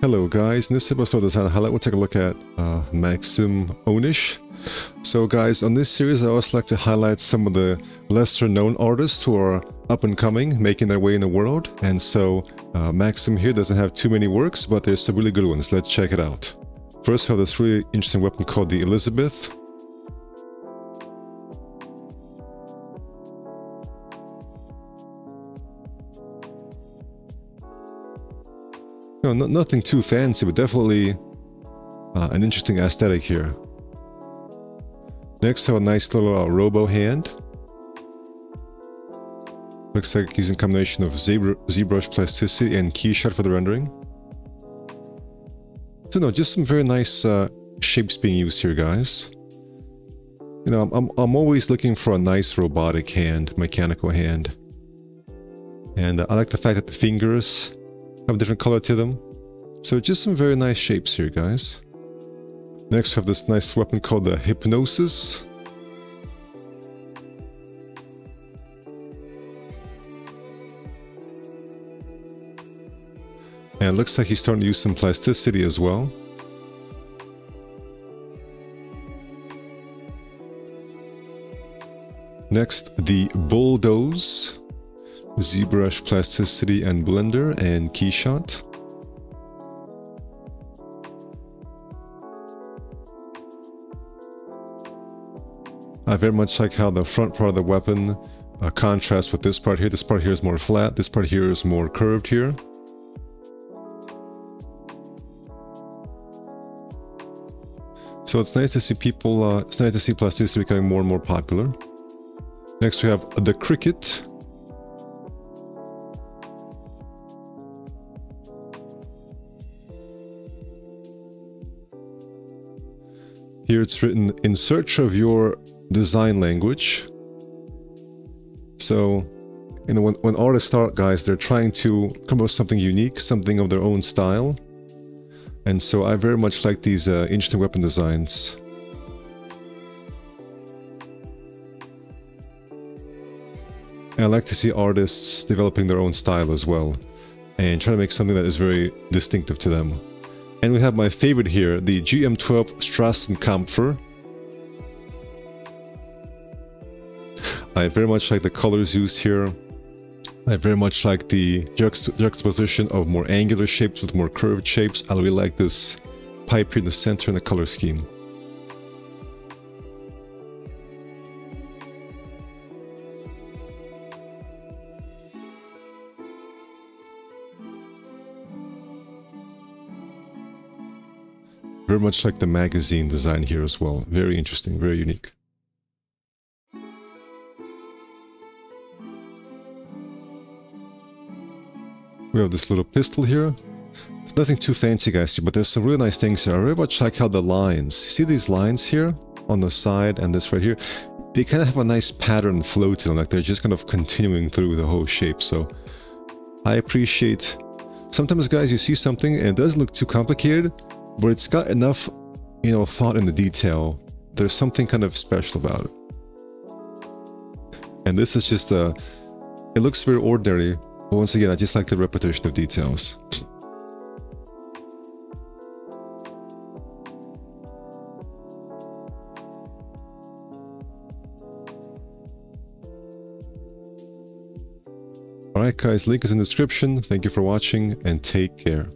Hello guys, in this episode of Design Highlight, we'll take a look at Maksym Onish. So guys, on this series I always like to highlight some of the lesser known artists who are up and coming, making their way in the world. And so Maksym here doesn't have too many works, but there's some really good ones. Let's check it out. First we have this really interesting weapon called the Elizabeth. No, nothing too fancy, but definitely an interesting aesthetic here. Next, we have a nice little robo hand. Looks like using a combination of ZBrush plasticity and keyshot for the rendering. So no, just some very nice shapes being used here, guys. You know, I'm always looking for a nice robotic hand, mechanical hand. And I like the fact that the fingers have a different color to them. So just some very nice shapes here, guys. Next we have this nice weapon called the Hypnosis. And it looks like he's starting to use some plasticity as well. Next, the Bulldoze. ZBrush plasticity and blender and keyshot. I very much like how the front part of the weapon contrasts with this part here. This part here is more flat, this part here is more curved here. So it's nice to see people, it's nice to see plasticity becoming more and more popular. Next we have the Cricket. Here it's written, in search of your design language. So, you know, when artists start, guys, they're trying to come up with something unique, something of their own style. And so I very much like these interesting weapon designs. And I like to see artists developing their own style as well, and trying to make something that is very distinctive to them. And we have my favorite here, the GM12 Strassenkampfer. I very much like the colors used here. I very much like the juxtaposition of more angular shapes with more curved shapes. I really like this pipe here in the center and the color scheme. Very much like the magazine design here as well. Very interesting, very unique. We have this little pistol here. It's nothing too fancy, guys, but there's some really nice things here. I very much like how the lines, see these lines here on the side and this right here? They kind of have a nice pattern flow to them, like they're just kind of continuing through the whole shape. So I appreciate, sometimes, guys, you see something and it doesn't look too complicated, but it's got enough, you know, thought in the detail. There's something kind of special about it. And this is just it looks very ordinary, but once again, I just like the repetition of details. Alright guys, link is in the description. Thank you for watching and take care.